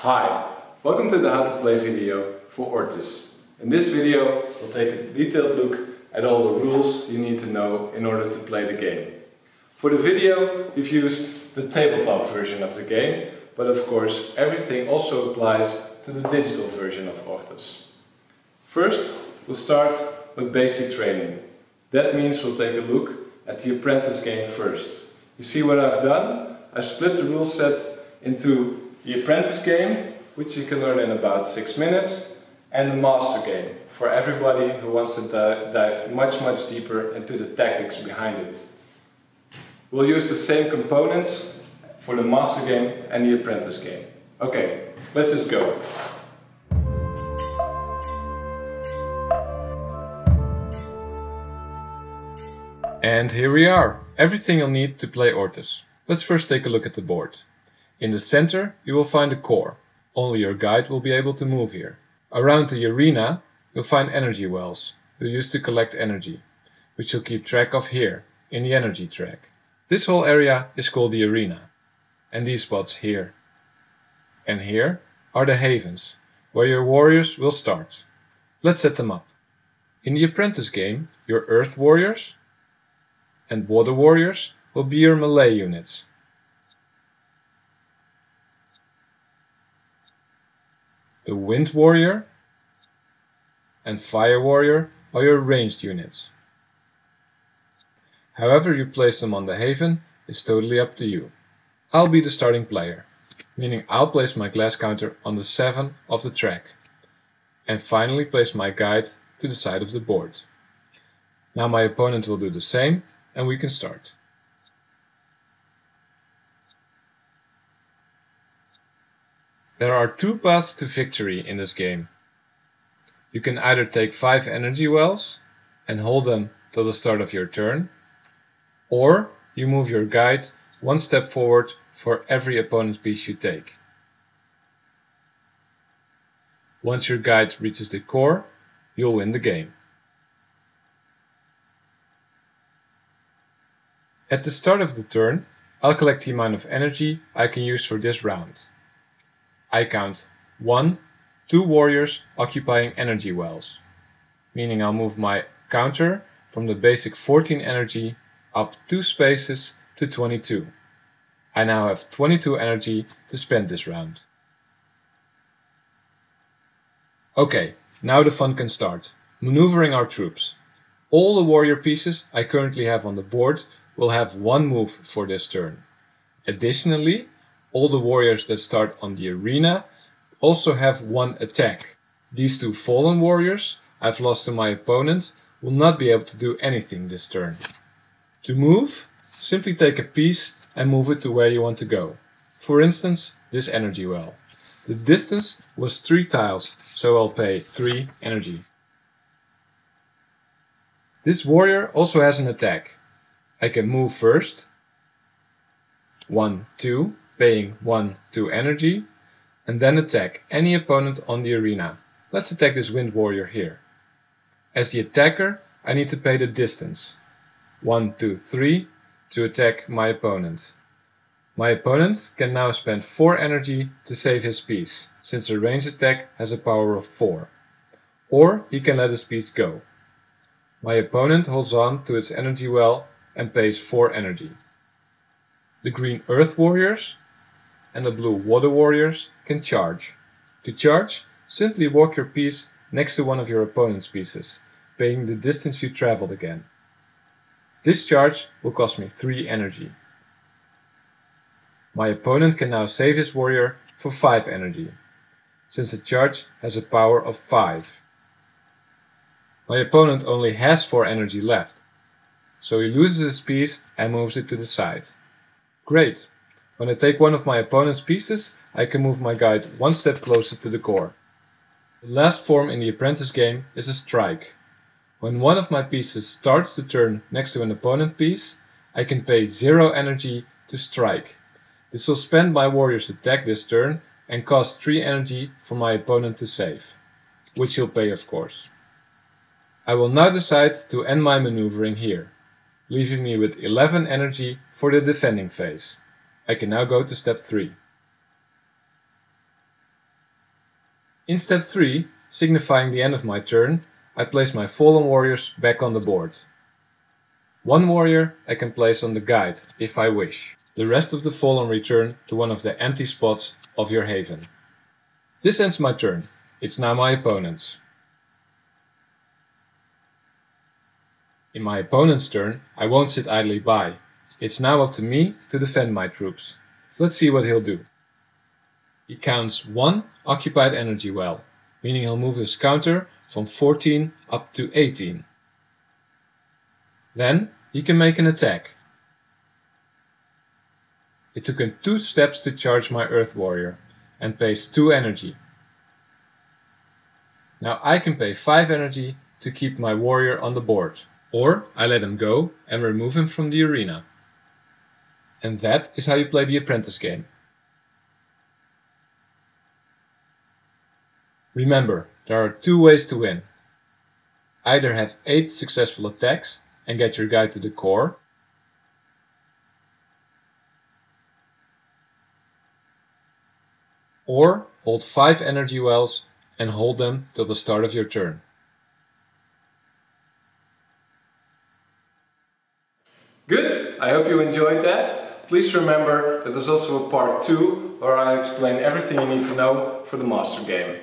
Hi, welcome to the How to Play video for Ortus. In this video we'll take a detailed look at all the rules you need to know in order to play the game. For the video we've used the tabletop version of the game, but of course everything also applies to the digital version of Ortus. First we'll start with basic training. That means we'll take a look at the apprentice game first. You see what I've done? I've split the rule set into the apprentice game, which you can learn in about 6 minutes, and the master game, for everybody who wants to dive much deeper into the tactics behind it. We'll use the same components for the master game and the apprentice game. Okay, let's just go. And here we are, everything you'll need to play Ortus. Let's first take a look at the board. In the center you will find a core. Only your guide will be able to move here. Around the arena you'll find energy wells, used to collect energy, which you'll keep track of here, in the energy track. This whole area is called the arena. And these spots here and here are the havens, where your warriors will start. Let's set them up. In the apprentice game, your earth warriors and water warriors will be your melee units. The wind warrior and fire warrior are your ranged units. However you place them on the haven is totally up to you. I'll be the starting player, meaning I'll place my glass counter on the 7 of the track and finally place my guide to the side of the board. Now my opponent will do the same and we can start. There are 2 paths to victory in this game. You can either take 5 energy wells and hold them till the start of your turn, or you move your guide 1 step forward for every opponent's piece you take. Once your guide reaches the core, you'll win the game. At the start of the turn, I'll collect the amount of energy I can use for this round. I count 1, 2 warriors occupying energy wells, meaning I'll move my counter from the basic 14 energy up 2 spaces to 22. I now have 22 energy to spend this round. Okay, now the fun can start. Maneuvering our troops. All the warrior pieces I currently have on the board will have 1 move for this turn. Additionally, all the warriors that start on the arena also have 1 attack. These 2 fallen warriors I've lost to my opponent will not be able to do anything this turn. To move, simply take a piece and move it to where you want to go. For instance, this energy well. The distance was 3 tiles, so I'll pay 3 energy. This warrior also has an attack. I can move first, 1, 2, paying 1, 2 energy, and then attack any opponent on the arena. Let's attack this wind warrior here. As the attacker, I need to pay the distance, 1, 2, 3, to attack my opponent. My opponent can now spend 4 energy to save his piece, since a ranged attack has a power of 4. Or he can let his piece go. My opponent holds on to its energy well and pays 4 energy. The green earth warriors and the blue water warriors can charge. To charge, simply walk your piece next to one of your opponent's pieces, paying the distance you traveled again. This charge will cost me 3 energy. My opponent can now save his warrior for 5 energy, since the charge has a power of 5. My opponent only has 4 energy left, so he loses his piece and moves it to the side. Great! When I take one of my opponent's pieces, I can move my guide 1 step closer to the core. The last form in the apprentice game is a strike. When one of my pieces starts the turn next to an opponent piece, I can pay 0 energy to strike. This will spend my warrior's attack this turn and cost 3 energy for my opponent to save, which he'll pay of course. I will now decide to end my maneuvering here, leaving me with 11 energy for the defending phase. I can now go to step 3. In step 3, signifying the end of my turn, I place my fallen warriors back on the board. One warrior I can place on the guide, if I wish. The rest of the fallen return to one of the empty spots of your haven. This ends my turn. It's now my opponent's. In my opponent's turn, I won't sit idly by. It's now up to me to defend my troops. Let's see what he'll do. He counts 1 occupied energy well, meaning he'll move his counter from 14 up to 18. Then he can make an attack. It took him 2 steps to charge my Earth Warrior and pays 2 energy. Now I can pay 5 energy to keep my warrior on the board. Or I let him go and remove him from the arena. And that is how you play the apprentice game. Remember, there are 2 ways to win. Either have 8 successful attacks and get your guy to the core, or hold 5 energy wells and hold them till the start of your turn. Good, I hope you enjoyed that. Please remember that there's also a part 2 where I explain everything you need to know for the master game.